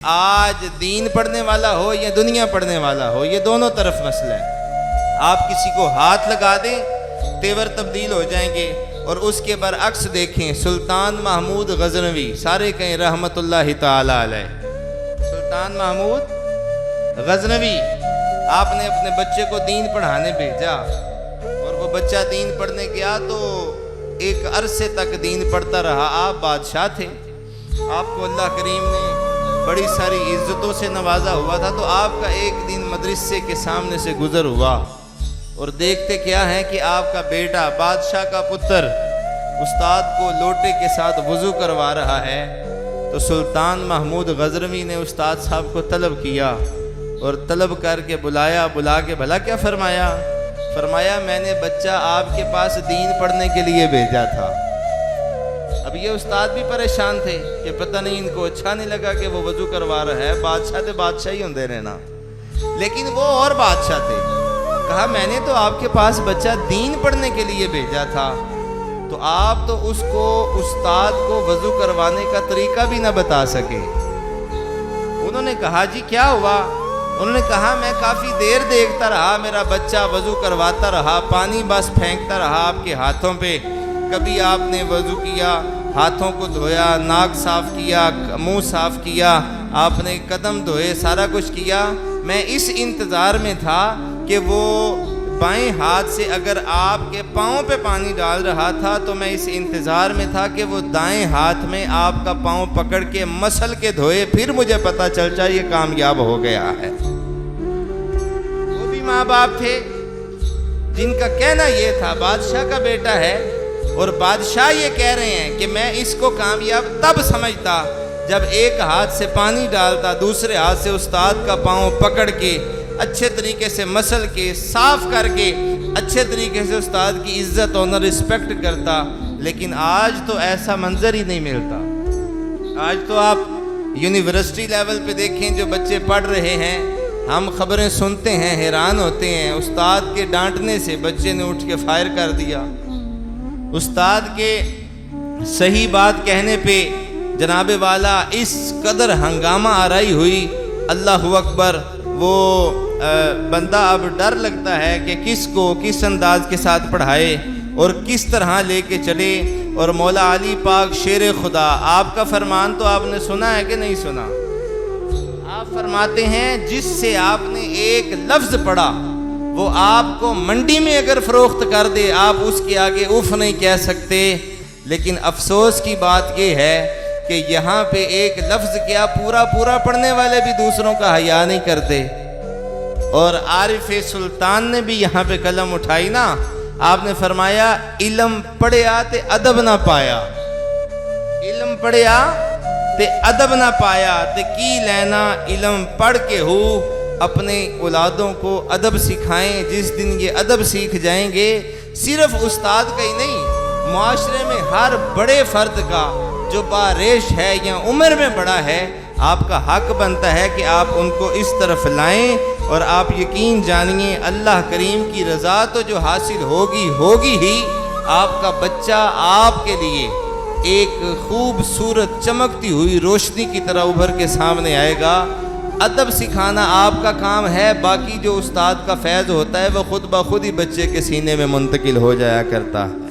آج دین پڑھنے والا ہو یا دنیا پڑھنے والا ہو، یہ دونوں طرف مسئلہ ہے۔ آپ کسی کو ہاتھ لگا دیں تیور تبدیل ہو جائیں گے، اور اس کے برعکس دیکھیں سلطان محمود غزنوی، سارے کہیں رحمت اللہ تعالی علیہ، سلطان محمود غزنوی، آپ نے اپنے بچے کو دین پڑھانے بھیجا، اور وہ بچہ دین پڑھنے گیا تو ایک عرصے تک دین پڑھتا رہا۔ آپ بادشاہ تھے، آپ کو اللہ کریم نے بڑی ساری عزتوں سے نوازا ہوا تھا، تو آپ کا ایک دن مدرسے کے سامنے سے گزر ہوا، اور دیکھتے کیا ہے کہ آپ کا بیٹا بادشاہ کا پتر استاد کو لوٹے کے ساتھ وضو کروا رہا ہے۔ تو سلطان محمود غزنوی نے استاد صاحب کو طلب کیا، اور طلب کر کے بلا کے بھلا کیا فرمایا میں نے بچہ آپ کے پاس دین پڑھنے کے لیے بھیجا تھا۔ اب یہ استاد بھی پریشان تھے کہ پتہ نہیں ان کو اچھا نہیں لگا کہ وہ وضو کروا رہا ہے، بادشاہ تھے، بادشاہ ہی ہوندے رہنا، لیکن وہ اور بادشاہ تھے۔ کہا میں نے تو آپ کے پاس بچہ دین پڑھنے کے لیے بھیجا تھا، تو آپ تو اس کو استاد کو وضو کروانے کا طریقہ بھی نہ بتا سکے۔ انہوں نے کہا جی کیا ہوا؟ انہوں نے کہا میں کافی دیر دیکھتا رہا، میرا بچہ وضو کرواتا رہا، پانی بس پھینکتا رہا آپ کے ہاتھوں پہ، کبھی آپ نے وضو کیا، ہاتھوں کو دھویا، ناک صاف کیا، منہ صاف کیا، آپ نے قدم دھوئے، سارا کچھ کیا۔ میں اس انتظار میں تھا کہ وہ بائیں ہاتھ سے اگر آپ کے پاؤں پہ پانی ڈال رہا تھا تو میں اس انتظار میں تھا کہ وہ دائیں ہاتھ میں آپ کا پاؤں پکڑ کے مسل کے دھوئے، پھر مجھے پتہ چل جائے یہ کامیاب ہو گیا ہے۔ وہ بھی ماں باپ تھے جن کا کہنا یہ تھا بادشاہ کا بیٹا ہے، اور بادشاہ یہ کہہ رہے ہیں کہ میں اس کو کامیاب تب سمجھتا جب ایک ہاتھ سے پانی ڈالتا، دوسرے ہاتھ سے استاد کا پاؤں پکڑ کے اچھے طریقے سے مسل کے صاف کر کے اچھے طریقے سے استاد کی عزت اور رسپیکٹ کرتا۔ لیکن آج تو ایسا منظر ہی نہیں ملتا۔ آج تو آپ یونیورسٹی لیول پہ دیکھیں جو بچے پڑھ رہے ہیں، ہم خبریں سنتے ہیں، حیران ہوتے ہیں، استاد کے ڈانٹنے سے بچے نے اٹھ کے فائر کر دیا، استاد کے صحیح بات کہنے پہ جناب والا اس قدر ہنگامہ آرائی ہوئی، اللہ اکبر۔ وہ بندہ اب ڈر لگتا ہے کہ کس کو کس انداز کے ساتھ پڑھائے اور کس طرح لے کے چلے۔ اور مولا علی پاک شیر خدا، آپ کا فرمان تو آپ نے سنا ہے کہ نہیں سنا؟ آپ فرماتے ہیں جس سے آپ نے ایک لفظ پڑھا وہ آپ کو منڈی میں اگر فروخت کر دے، آپ اس کے آگے اف نہیں کہہ سکتے۔ لیکن افسوس کی بات یہ ہے کہ یہاں پہ ایک لفظ کیا پورا پڑھنے والے بھی دوسروں کا حیا نہیں کرتے۔ اور عارف سلطان نے بھی یہاں پہ قلم اٹھائی نا، آپ نے فرمایا علم پڑھیا تے ادب نہ پایا، علم پڑھیا تے ادب نہ پایا، تے کی لینا علم پڑھ کے ہو۔ اپنے اولادوں کو ادب سکھائیں، جس دن یہ ادب سیکھ جائیں گے، صرف استاد کا ہی نہیں، معاشرے میں ہر بڑے فرد کا جو باریش ہے یا عمر میں بڑا ہے، آپ کا حق بنتا ہے کہ آپ ان کو اس طرف لائیں۔ اور آپ یقین جانیے اللہ کریم کی رضا تو جو حاصل ہوگی ہی، آپ کا بچہ آپ کے لیے ایک خوبصورت چمکتی ہوئی روشنی کی طرح ابھر کے سامنے آئے گا۔ ادب سکھانا آپ کا کام ہے، باقی جو استاد کا فیض ہوتا ہے وہ خود بخود ہی بچے کے سینے میں منتقل ہو جایا کرتا ہے۔